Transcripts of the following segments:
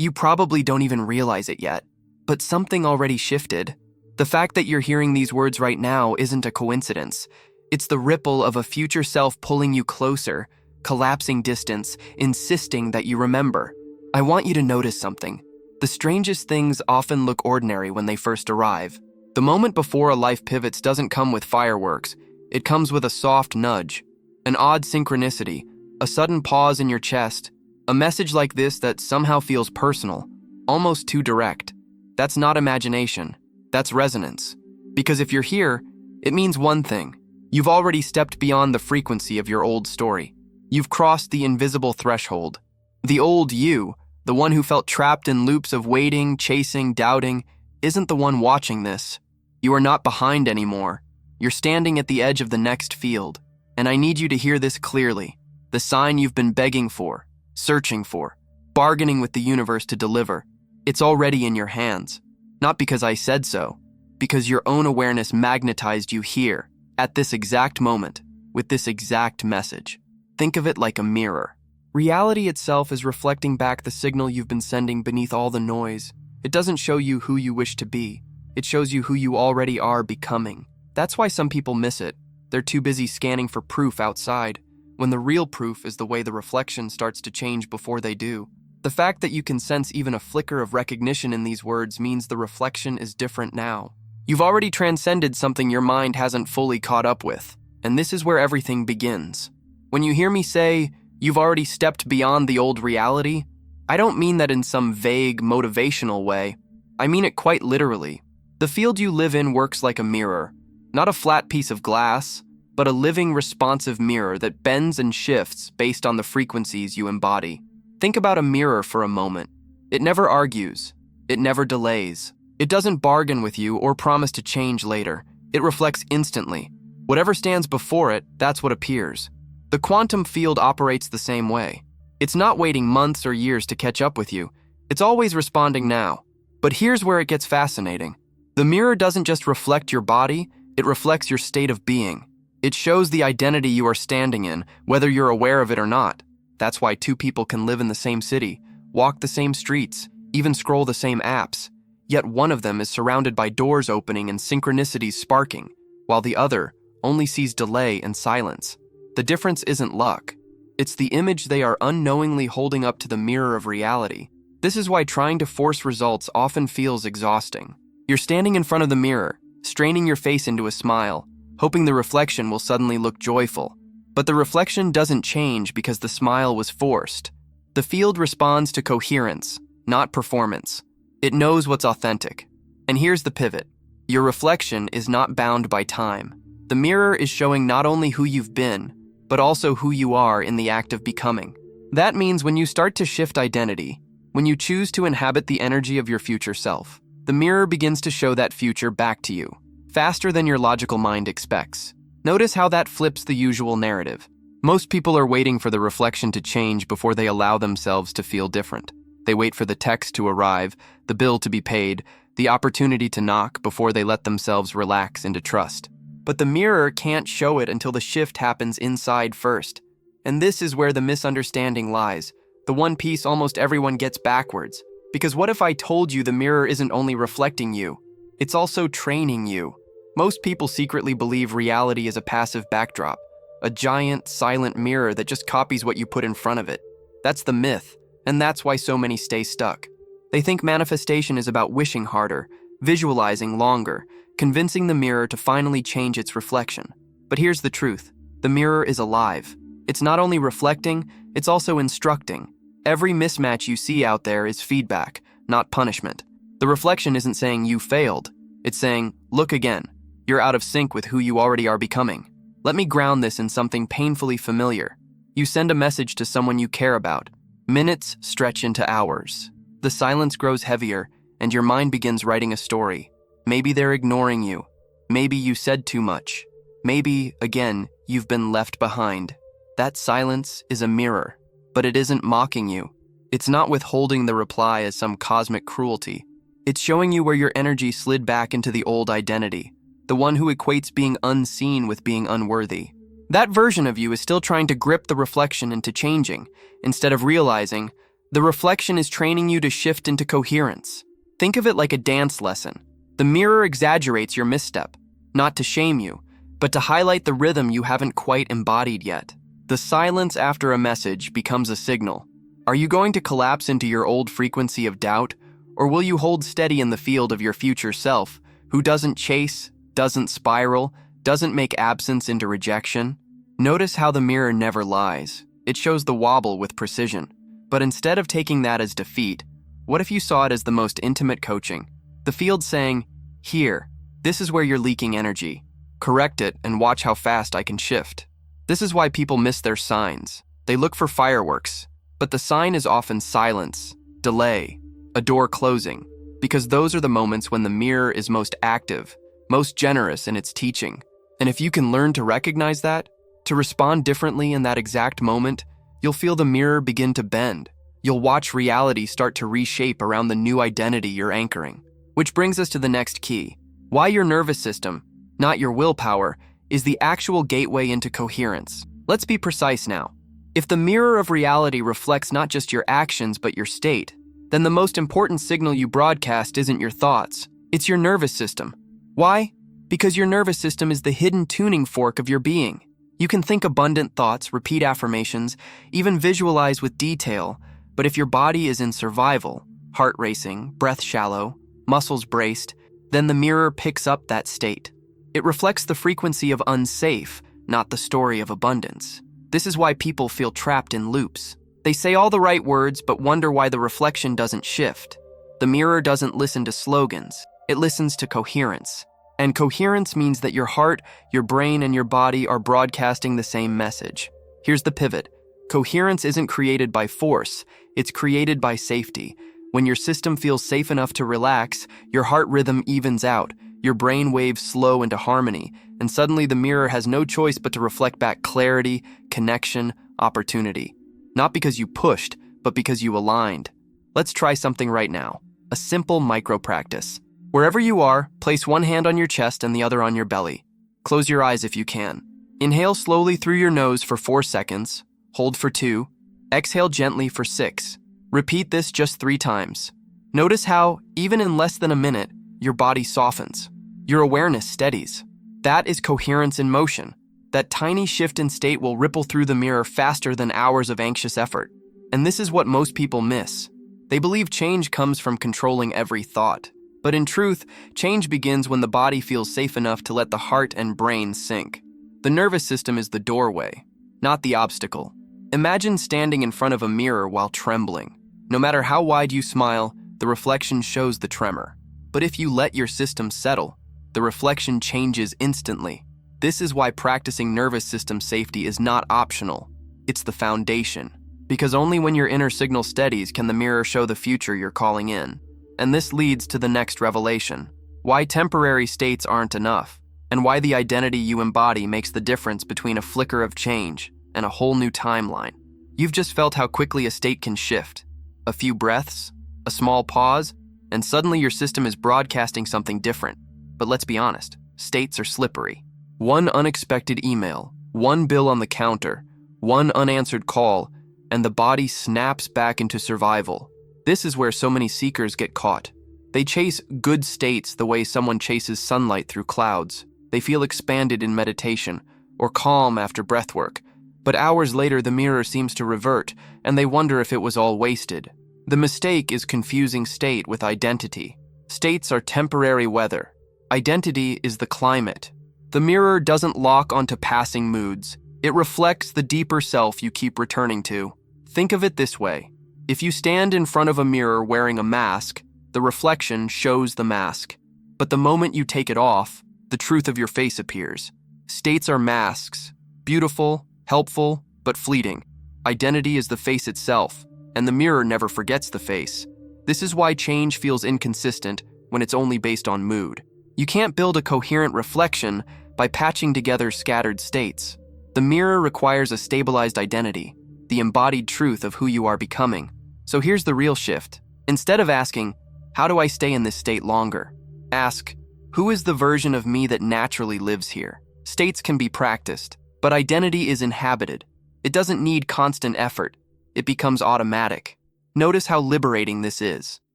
You probably don't even realize it yet, but something already shifted. The fact that you're hearing these words right now isn't a coincidence. It's the ripple of a future self pulling you closer, collapsing distance, insisting that you remember. I want you to notice something. The strangest things often look ordinary when they first arrive. The moment before a life pivots doesn't come with fireworks. It comes with a soft nudge, an odd synchronicity, a sudden pause in your chest, a message like this that somehow feels personal, almost too direct. That's not imagination. That's resonance. Because if you're here, it means one thing. You've already stepped beyond the frequency of your old story. You've crossed the invisible threshold. The old you, the one who felt trapped in loops of waiting, chasing, doubting, isn't the one watching this. You are not behind anymore. You're standing at the edge of the next field. And I need you to hear this clearly. The sign you've been begging for, searching for, bargaining with the universe to deliver. It's already in your hands. Not because I said so, because your own awareness magnetized you here, at this exact moment, with this exact message. Think of it like a mirror. Reality itself is reflecting back the signal you've been sending beneath all the noise. It doesn't show you who you wish to be. It shows you who you already are becoming. That's why some people miss it. They're too busy scanning for proof outside, when the real proof is the way the reflection starts to change before they do. The fact that you can sense even a flicker of recognition in these words means the reflection is different now. You've already transcended something your mind hasn't fully caught up with, and this is where everything begins. When you hear me say, you've already stepped beyond the old reality, I don't mean that in some vague, motivational way. I mean it quite literally. The field you live in works like a mirror. Not a flat piece of glass, but a living, responsive mirror that bends and shifts based on the frequencies you embody. Think about a mirror for a moment. It never argues. It never delays. It doesn't bargain with you or promise to change later. It reflects instantly. Whatever stands before it, that's what appears. The quantum field operates the same way. It's not waiting months or years to catch up with you. It's always responding now. But here's where it gets fascinating. The mirror doesn't just reflect your body, it reflects your state of being. It shows the identity you are standing in, whether you're aware of it or not. That's why two people can live in the same city, walk the same streets, even scroll the same apps. Yet one of them is surrounded by doors opening and synchronicities sparking, while the other only sees delay and silence. The difference isn't luck. It's the image they are unknowingly holding up to the mirror of reality. This is why trying to force results often feels exhausting. You're standing in front of the mirror, straining your face into a smile, hoping the reflection will suddenly look joyful. But the reflection doesn't change because the smile was forced. The field responds to coherence, not performance. It knows what's authentic. And here's the pivot. Your reflection is not bound by time. The mirror is showing not only who you've been, but also who you are in the act of becoming. That means when you start to shift identity, when you choose to inhabit the energy of your future self, the mirror begins to show that future back to you, faster than your logical mind expects. Notice how that flips the usual narrative. Most people are waiting for the reflection to change before they allow themselves to feel different. They wait for the text to arrive, the bill to be paid, the opportunity to knock before they let themselves relax into trust. But the mirror can't show it until the shift happens inside first. And this is where the misunderstanding lies, the one piece almost everyone gets backwards. Because what if I told you the mirror isn't only reflecting you, it's also training you? Most people secretly believe reality is a passive backdrop, a giant, silent mirror that just copies what you put in front of it. That's the myth, and that's why so many stay stuck. They think manifestation is about wishing harder, visualizing longer, convincing the mirror to finally change its reflection. But here's the truth. The mirror is alive. It's not only reflecting, it's also instructing. Every mismatch you see out there is feedback, not punishment. The reflection isn't saying you failed. It's saying, look again. You're out of sync with who you already are becoming. Let me ground this in something painfully familiar. You send a message to someone you care about. Minutes stretch into hours. The silence grows heavier, and your mind begins writing a story. Maybe they're ignoring you. Maybe you said too much. Maybe, again, you've been left behind. That silence is a mirror, but it isn't mocking you. It's not withholding the reply as some cosmic cruelty. It's showing you where your energy slid back into the old identity, the one who equates being unseen with being unworthy. That version of you is still trying to grip the reflection into changing, instead of realizing, The reflection is training you to shift into coherence. Think of it like a dance lesson. The mirror exaggerates your misstep, not to shame you, but to highlight the rhythm you haven't quite embodied yet. The silence after a message becomes a signal. Are you going to collapse into your old frequency of doubt, or will you hold steady in the field of your future self, who doesn't chase, doesn't spiral, doesn't make absence into rejection? Notice how the mirror never lies. It shows the wobble with precision. But instead of taking that as defeat, what if you saw it as the most intimate coaching? The field saying, "Here, this is where you're leaking energy. Correct it and watch how fast I can shift." This is why people miss their signs. They look for fireworks, but the sign is often silence, delay, a door closing, because those are the moments when the mirror is most active, most generous in its teaching. And if you can learn to recognize that, to respond differently in that exact moment, you'll feel the mirror begin to bend. You'll watch reality start to reshape around the new identity you're anchoring. Which brings us to the next key. Why your nervous system, not your willpower, is the actual gateway into coherence. Let's be precise now. If the mirror of reality reflects not just your actions but your state, then the most important signal you broadcast isn't your thoughts, it's your nervous system. Why? Because your nervous system is the hidden tuning fork of your being. You can think abundant thoughts, repeat affirmations, even visualize with detail, but if your body is in survival, heart racing, breath shallow, muscles braced, then the mirror picks up that state. It reflects the frequency of unsafe, not the story of abundance. This is why people feel trapped in loops. They say all the right words but wonder why the reflection doesn't shift. The mirror doesn't listen to slogans, it listens to coherence. And coherence means that your heart, your brain, and your body are broadcasting the same message. Here's the pivot. Coherence isn't created by force, it's created by safety. When your system feels safe enough to relax, your heart rhythm evens out, your brain waves slow into harmony, and suddenly the mirror has no choice but to reflect back clarity, connection, opportunity. Not because you pushed, but because you aligned. Let's try something right now. A simple micro practice. Wherever you are, place one hand on your chest and the other on your belly. Close your eyes if you can. Inhale slowly through your nose for 4 seconds. Hold for 2. Exhale gently for 6. Repeat this just 3 times. Notice how, even in less than a minute, your body softens. Your awareness steadies. That is coherence in motion. That tiny shift in state will ripple through the mirror faster than hours of anxious effort. And this is what most people miss. They believe change comes from controlling every thought. But in truth, change begins when the body feels safe enough to let the heart and brain sink. The nervous system is the doorway, not the obstacle. Imagine standing in front of a mirror while trembling. No matter how wide you smile, the reflection shows the tremor. But if you let your system settle, the reflection changes instantly. This is why practicing nervous system safety is not optional. It's the foundation. Because only when your inner signal steadies can the mirror show the future you're calling in. And this leads to the next revelation. Why temporary states aren't enough, and why the identity you embody makes the difference between a flicker of change and a whole new timeline. You've just felt how quickly a state can shift. A few breaths, a small pause, and suddenly your system is broadcasting something different. But let's be honest, states are slippery. One unexpected email, one bill on the counter, one unanswered call, and the body snaps back into survival. This is where so many seekers get caught. They chase good states the way someone chases sunlight through clouds. They feel expanded in meditation, or calm after breathwork. But hours later, the mirror seems to revert, and they wonder if it was all wasted. The mistake is confusing state with identity. States are temporary weather. Identity is the climate. The mirror doesn't lock onto passing moods. It reflects the deeper self you keep returning to. Think of it this way. If you stand in front of a mirror wearing a mask, the reflection shows the mask. But the moment you take it off, the truth of your face appears. States are masks, beautiful, helpful, but fleeting. Identity is the face itself, and the mirror never forgets the face. This is why change feels inconsistent when it's only based on mood. You can't build a coherent reflection by patching together scattered states. The mirror requires a stabilized identity, the embodied truth of who you are becoming. So here's the real shift. Instead of asking, how do I stay in this state longer? Ask, who is the version of me that naturally lives here? States can be practiced, but identity is inhabited. It doesn't need constant effort. It becomes automatic. Notice how liberating this is.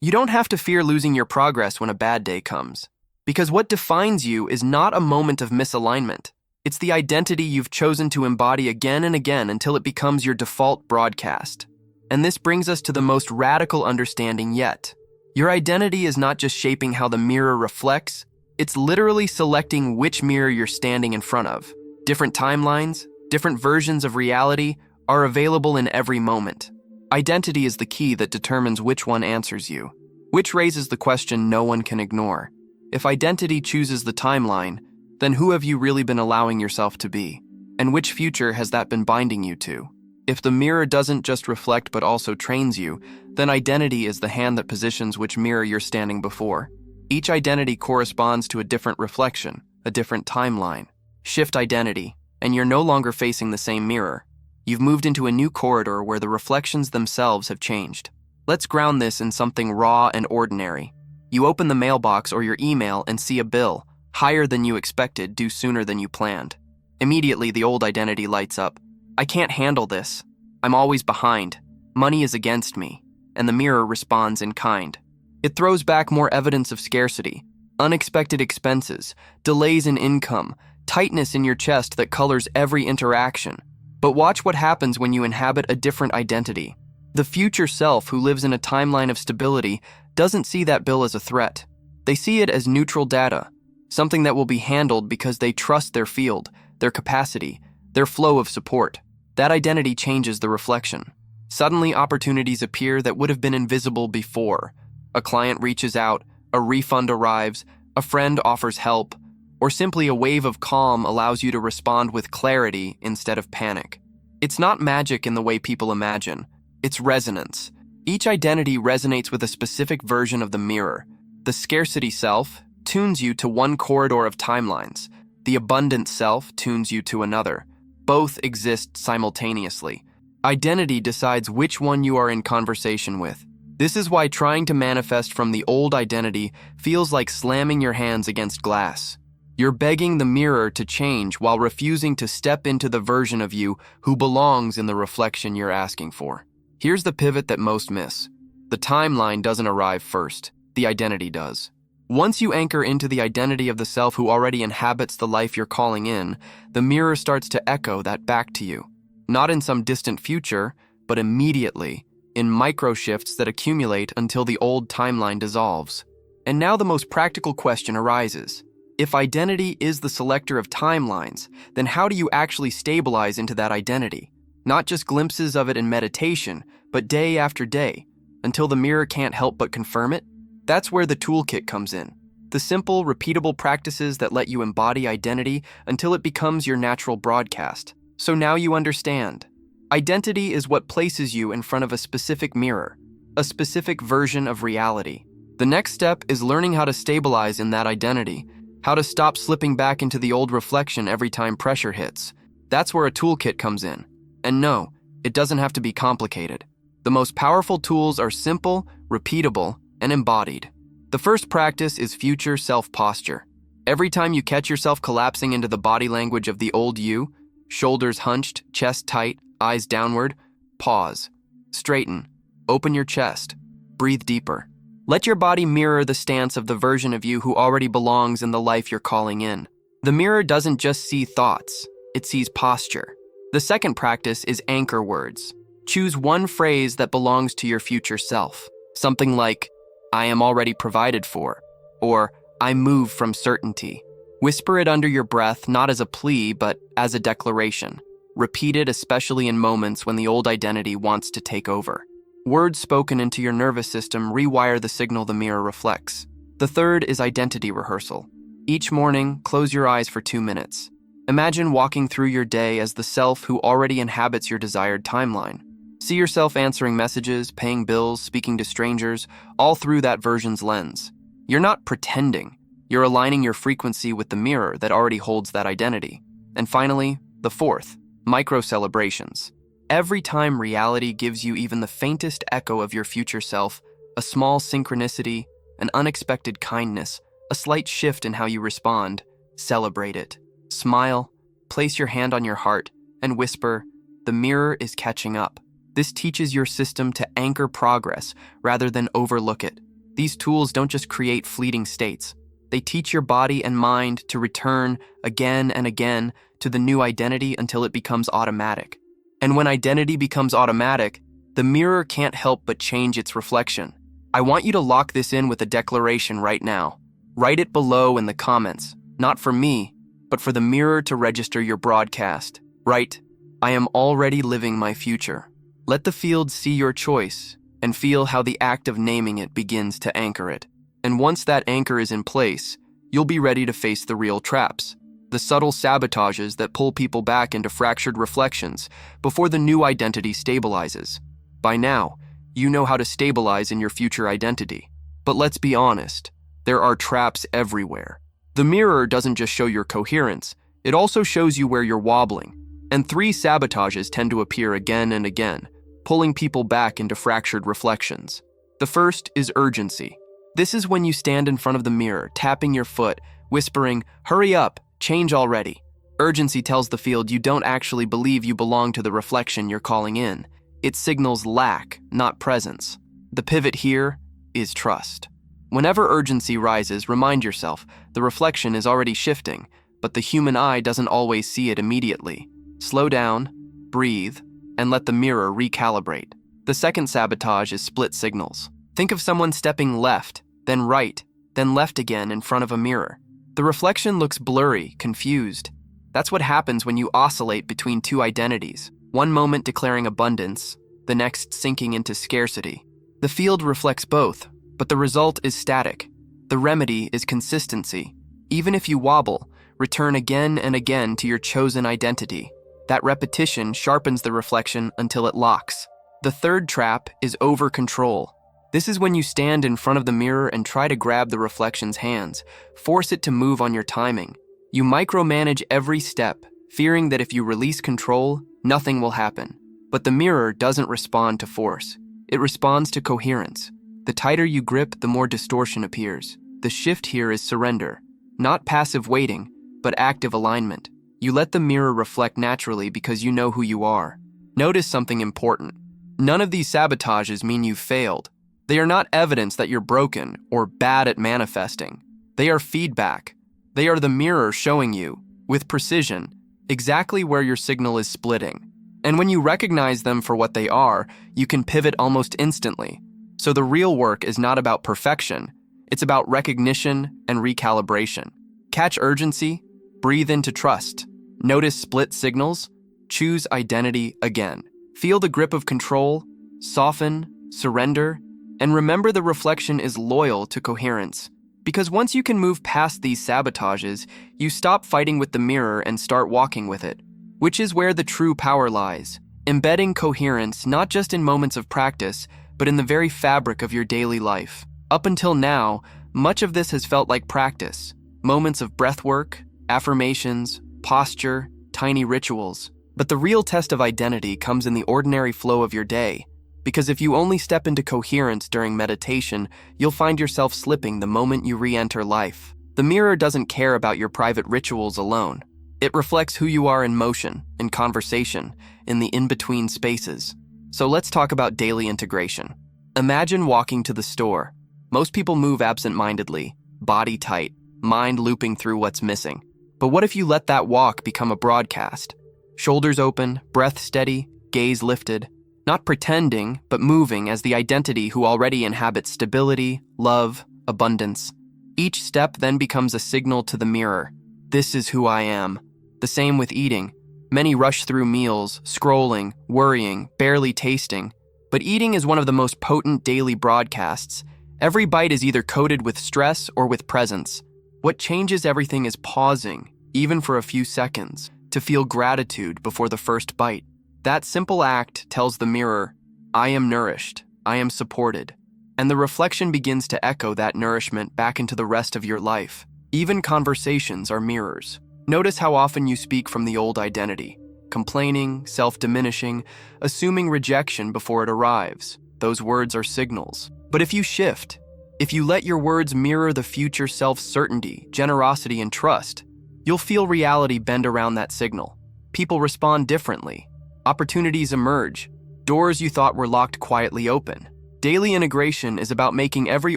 You don't have to fear losing your progress when a bad day comes, because what defines you is not a moment of misalignment. It's the identity you've chosen to embody again and again until it becomes your default broadcast. And this brings us to the most radical understanding yet. Your identity is not just shaping how the mirror reflects, it's literally selecting which mirror you're standing in front of. Different timelines, different versions of reality are available in every moment. Identity is the key that determines which one answers you, which raises the question no one can ignore. If identity chooses the timeline, then who have you really been allowing yourself to be? And which future has that been binding you to? If the mirror doesn't just reflect but also trains you, then identity is the hand that positions which mirror you're standing before. Each identity corresponds to a different reflection, a different timeline. Shift identity, and you're no longer facing the same mirror. You've moved into a new corridor where the reflections themselves have changed. Let's ground this in something raw and ordinary. You open the mailbox or your email and see a bill, higher than you expected, due sooner than you planned. Immediately, the old identity lights up. I can't handle this. I'm always behind. Money is against me. And the mirror responds in kind. It throws back more evidence of scarcity, unexpected expenses, delays in income, tightness in your chest that colors every interaction. But watch what happens when you inhabit a different identity. The future self who lives in a timeline of stability doesn't see that bill as a threat. They see it as neutral data, something that will be handled because they trust their field, their capacity, their flow of support. That identity changes the reflection. Suddenly, opportunities appear that would have been invisible before. A client reaches out, a refund arrives, a friend offers help, or simply a wave of calm allows you to respond with clarity instead of panic. It's not magic in the way people imagine. It's resonance. Each identity resonates with a specific version of the mirror. The scarcity self tunes you to one corridor of timelines. The abundant self tunes you to another. Both exist simultaneously. Identity decides which one you are in conversation with. This is why trying to manifest from the old identity feels like slamming your hands against glass. You're begging the mirror to change while refusing to step into the version of you who belongs in the reflection you're asking for. Here's the pivot that most miss. The timeline doesn't arrive first. The identity does. Once you anchor into the identity of the self who already inhabits the life you're calling in, the mirror starts to echo that back to you. Not in some distant future, but immediately, in micro shifts that accumulate until the old timeline dissolves. And now the most practical question arises. If identity is the selector of timelines, then how do you actually stabilize into that identity? Not just glimpses of it in meditation, but day after day, until the mirror can't help but confirm it? That's where the toolkit comes in. The simple, repeatable practices that let you embody identity until it becomes your natural broadcast. So now you understand. Identity is what places you in front of a specific mirror, a specific version of reality. The next step is learning how to stabilize in that identity, how to stop slipping back into the old reflection every time pressure hits. That's where a toolkit comes in. And no, it doesn't have to be complicated. The most powerful tools are simple, repeatable, and embodied. The first practice is future self posture. Every time you catch yourself collapsing into the body language of the old you, shoulders hunched, chest tight, eyes downward, pause. Straighten. Open your chest. Breathe deeper. Let your body mirror the stance of the version of you who already belongs in the life you're calling in. The mirror doesn't just see thoughts, it sees posture. The second practice is anchor words. Choose one phrase that belongs to your future self. Something like, I am already provided for, or I move from certainty. Whisper it under your breath, not as a plea, but as a declaration. Repeat it especially in moments when the old identity wants to take over. Words spoken into your nervous system rewire the signal the mirror reflects. The third is identity rehearsal. Each morning, close your eyes for 2 minutes. Imagine walking through your day as the self who already inhabits your desired timeline. See yourself answering messages, paying bills, speaking to strangers, all through that version's lens. You're not pretending. You're aligning your frequency with the mirror that already holds that identity. And finally, the fourth, micro-celebrations. Every time reality gives you even the faintest echo of your future self, a small synchronicity, an unexpected kindness, a slight shift in how you respond, celebrate it. Smile, place your hand on your heart, and whisper, the mirror is catching up. This teaches your system to anchor progress rather than overlook it. These tools don't just create fleeting states. They teach your body and mind to return again and again to the new identity until it becomes automatic. And when identity becomes automatic, the mirror can't help but change its reflection. I want you to lock this in with a declaration right now. Write it below in the comments, not for me, but for the mirror to register your broadcast. Write, I am already living my future. Let the field see your choice and feel how the act of naming it begins to anchor it. And once that anchor is in place, you'll be ready to face the real traps, the subtle sabotages that pull people back into fractured reflections before the new identity stabilizes. By now, you know how to stabilize in your future identity. But let's be honest, there are traps everywhere. The mirror doesn't just show your coherence, it also shows you where you're wobbling. And 3 sabotages tend to appear again and again, pulling people back into fractured reflections. The first is urgency. This is when you stand in front of the mirror, tapping your foot, whispering, hurry up, change already. Urgency tells the field you don't actually believe you belong to the reflection you're calling in. It signals lack, not presence. The pivot here is trust. Whenever urgency rises, remind yourself the reflection is already shifting, but the human eye doesn't always see it immediately. Slow down, breathe, and let the mirror recalibrate. The second sabotage is split signals. Think of someone stepping left, then right, then left again in front of a mirror. The reflection looks blurry, confused. That's what happens when you oscillate between 2 identities, one moment declaring abundance, the next sinking into scarcity. The field reflects both, but the result is static. The remedy is consistency. Even if you wobble, return again and again to your chosen identity. That repetition sharpens the reflection until it locks. The third trap is over-control. This is when you stand in front of the mirror and try to grab the reflection's hands, force it to move on your timing. You micromanage every step, fearing that if you release control, nothing will happen. But the mirror doesn't respond to force. It responds to coherence. The tighter you grip, the more distortion appears. The shift here is surrender, not passive waiting, but active alignment. You let the mirror reflect naturally because you know who you are. Notice something important. None of these sabotages mean you've failed. They are not evidence that you're broken or bad at manifesting. They are feedback. They are the mirror showing you, with precision, exactly where your signal is splitting. And when you recognize them for what they are, you can pivot almost instantly. So the real work is not about perfection. It's about recognition and recalibration. Catch urgency, breathe into trust, notice split signals, choose identity again. Feel the grip of control, soften, surrender, and remember the reflection is loyal to coherence. Because once you can move past these sabotages, you stop fighting with the mirror and start walking with it, which is where the true power lies, embedding coherence not just in moments of practice, but in the very fabric of your daily life. Up until now, much of this has felt like practice, moments of breathwork, affirmations, posture, tiny rituals. But the real test of identity comes in the ordinary flow of your day, because if you only step into coherence during meditation, you'll find yourself slipping the moment you re-enter life. The mirror doesn't care about your private rituals alone. It reflects who you are in motion, in conversation, in the in-between spaces. So let's talk about daily integration. Imagine walking to the store. Most people move absent-mindedly, body tight, mind looping through what's missing. But what if you let that walk become a broadcast? Shoulders open, breath steady, gaze lifted. Not pretending, but moving as the identity who already inhabits stability, love, abundance. Each step then becomes a signal to the mirror. This is who I am. The same with eating. Many rush through meals, scrolling, worrying, barely tasting. But eating is one of the most potent daily broadcasts. Every bite is either coated with stress or with presence. What changes everything is pausing, even for a few seconds, to feel gratitude before the first bite. That simple act tells the mirror, I am nourished, I am supported. And the reflection begins to echo that nourishment back into the rest of your life. Even conversations are mirrors. Notice how often you speak from the old identity, complaining, self-diminishing, assuming rejection before it arrives. Those words are signals. But if you shift, if you let your words mirror the future self-certainty, generosity, and trust, you'll feel reality bend around that signal. People respond differently. Opportunities emerge. Doors you thought were locked quietly open. Daily integration is about making every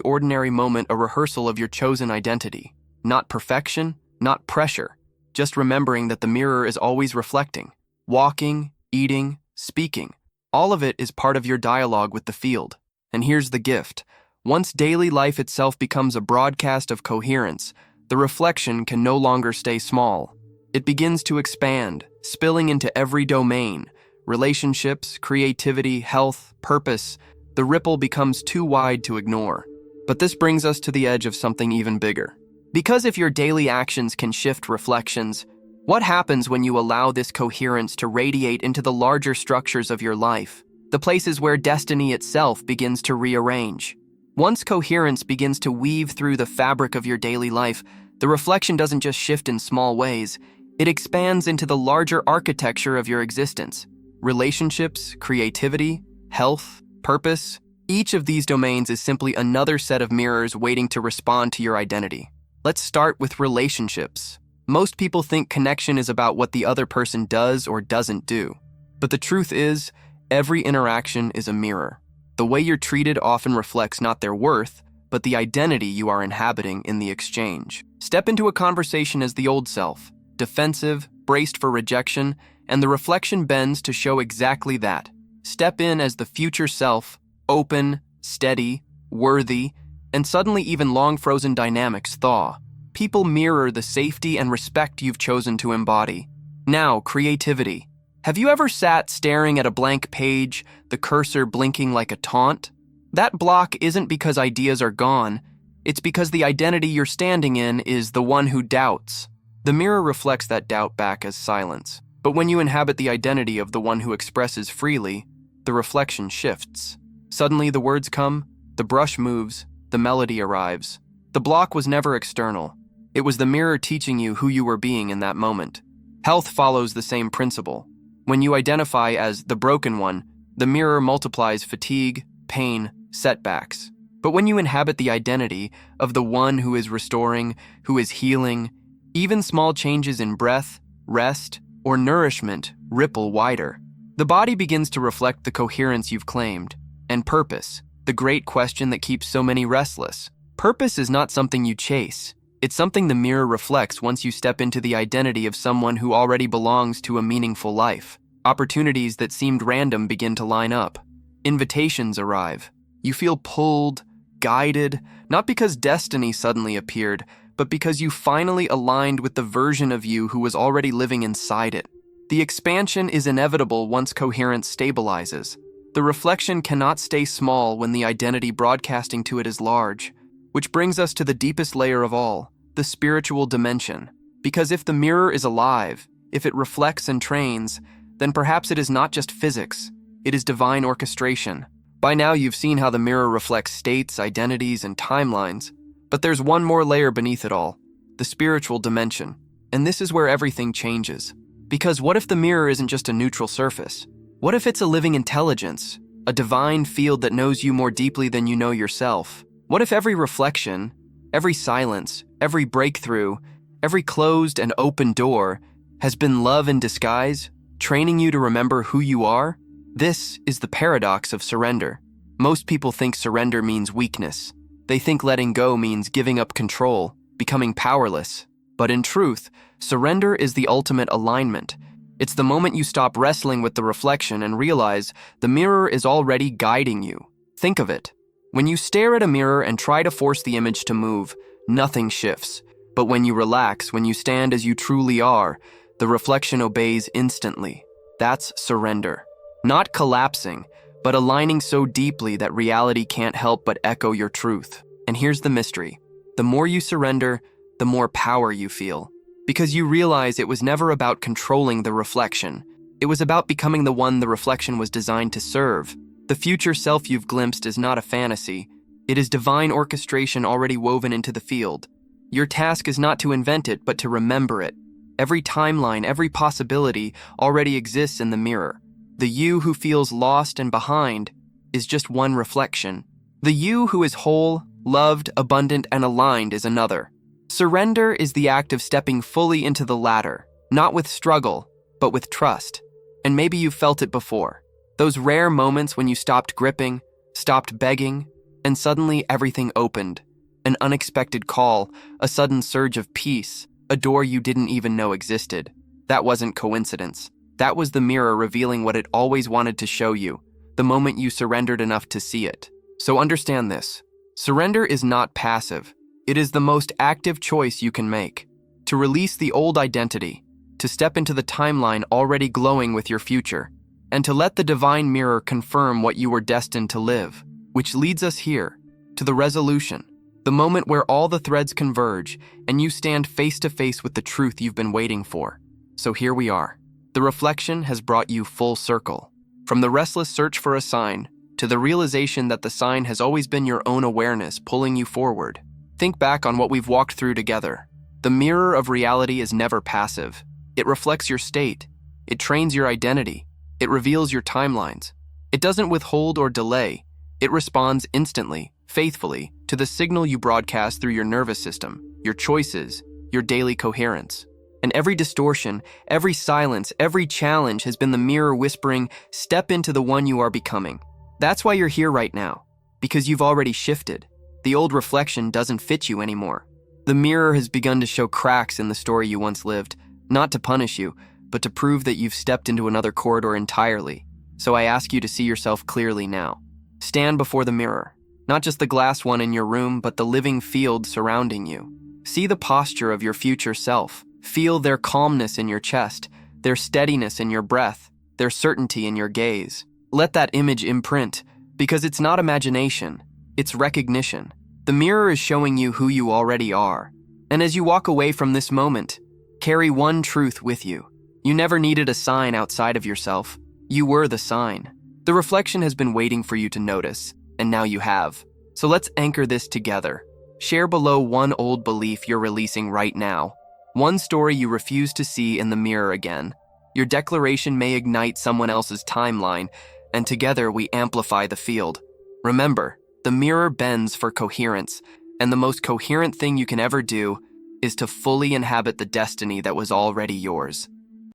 ordinary moment a rehearsal of your chosen identity. Not perfection, not pressure, just remembering that the mirror is always reflecting. Walking, eating, speaking, all of it is part of your dialogue with the field. And here's the gift. Once daily life itself becomes a broadcast of coherence, the reflection can no longer stay small. It begins to expand, spilling into every domain. Relationships, creativity, health, purpose. The ripple becomes too wide to ignore. But this brings us to the edge of something even bigger. Because if your daily actions can shift reflections, what happens when you allow this coherence to radiate into the larger structures of your life, the places where destiny itself begins to rearrange? Once coherence begins to weave through the fabric of your daily life, the reflection doesn't just shift in small ways, it expands into the larger architecture of your existence. Relationships, creativity, health, purpose, each of these domains is simply another set of mirrors waiting to respond to your identity. Let's start with relationships. Most people think connection is about what the other person does or doesn't do. But the truth is, every interaction is a mirror. The way you're treated often reflects not their worth, but the identity you are inhabiting in the exchange. Step into a conversation as the old self, defensive, braced for rejection, and the reflection bends to show exactly that. Step in as the future self, open, steady, worthy, and suddenly even long-frozen dynamics thaw. People mirror the safety and respect you've chosen to embody. Now, creativity. Have you ever sat staring at a blank page, the cursor blinking like a taunt? That block isn't because ideas are gone, it's because the identity you're standing in is the one who doubts. The mirror reflects that doubt back as silence. But when you inhabit the identity of the one who expresses freely, the reflection shifts. Suddenly the words come, the brush moves, the melody arrives. The block was never external. It was the mirror teaching you who you were being in that moment. Health follows the same principle. When you identify as the broken one, the mirror multiplies fatigue, pain, setbacks. But when you inhabit the identity of the one who is restoring, who is healing, even small changes in breath, rest, or nourishment ripple wider. The body begins to reflect the coherence you've claimed. And purpose, the great question that keeps so many restless. Purpose is not something you chase. It's something the mirror reflects once you step into the identity of someone who already belongs to a meaningful life. Opportunities that seemed random begin to line up. Invitations arrive. You feel pulled, guided, not because destiny suddenly appeared, but because you finally aligned with the version of you who was already living inside it. The expansion is inevitable once coherence stabilizes. The reflection cannot stay small when the identity broadcasting to it is large. Which brings us to the deepest layer of all, the spiritual dimension. Because if the mirror is alive, if it reflects and trains, then perhaps it is not just physics, it is divine orchestration. By now you've seen how the mirror reflects states, identities, and timelines, but there's one more layer beneath it all, the spiritual dimension. And this is where everything changes. Because what if the mirror isn't just a neutral surface? What if it's a living intelligence, a divine field that knows you more deeply than you know yourself? What if every reflection, every silence, every breakthrough, every closed and open door has been love in disguise, training you to remember who you are? This is the paradox of surrender. Most people think surrender means weakness. They think letting go means giving up control, becoming powerless. But in truth, surrender is the ultimate alignment. It's the moment you stop wrestling with the reflection and realize the mirror is already guiding you. Think of it. When you stare at a mirror and try to force the image to move, nothing shifts. But when you relax, when you stand as you truly are, the reflection obeys instantly. That's surrender. Not collapsing, but aligning so deeply that reality can't help but echo your truth. And here's the mystery. The more you surrender, the more power you feel. Because you realize it was never about controlling the reflection. It was about becoming the one the reflection was designed to serve. The future self you've glimpsed is not a fantasy. It is divine orchestration already woven into the field. Your task is not to invent it, but to remember it. Every timeline, every possibility already exists in the mirror. The you who feels lost and behind is just one reflection. The you who is whole, loved, abundant, and aligned is another. Surrender is the act of stepping fully into the latter, not with struggle, but with trust. And maybe you've felt it before. Those rare moments when you stopped gripping, stopped begging, and suddenly everything opened. An unexpected call, a sudden surge of peace, a door you didn't even know existed. That wasn't coincidence. That was the mirror revealing what it always wanted to show you, the moment you surrendered enough to see it. So understand this. Surrender is not passive. It is the most active choice you can make. To release the old identity, to step into the timeline already glowing with your future, and to let the divine mirror confirm what you were destined to live. Which leads us here, to the resolution, the moment where all the threads converge and you stand face to face with the truth you've been waiting for. So here we are. The reflection has brought you full circle. From the restless search for a sign, to the realization that the sign has always been your own awareness pulling you forward. Think back on what we've walked through together. The mirror of reality is never passive. It reflects your state. It trains your identity. It reveals your timelines. It doesn't withhold or delay. It responds instantly, faithfully, to the signal you broadcast through your nervous system, your choices, your daily coherence. And every distortion, every silence, every challenge has been the mirror whispering, step into the one you are becoming. That's why you're here right now, because you've already shifted. The old reflection doesn't fit you anymore. The mirror has begun to show cracks in the story you once lived, not to punish you, but to prove that you've stepped into another corridor entirely. So I ask you to see yourself clearly now. Stand before the mirror, not just the glass one in your room, but the living field surrounding you. See the posture of your future self. Feel their calmness in your chest, their steadiness in your breath, their certainty in your gaze. Let that image imprint, because it's not imagination, it's recognition. The mirror is showing you who you already are. And as you walk away from this moment, carry one truth with you. You never needed a sign outside of yourself. You were the sign. The reflection has been waiting for you to notice, and now you have. So let's anchor this together. Share below one old belief you're releasing right now. One story you refuse to see in the mirror again. Your declaration may ignite someone else's timeline, and together we amplify the field. Remember, the mirror bends for coherence, and the most coherent thing you can ever do is to fully inhabit the destiny that was already yours.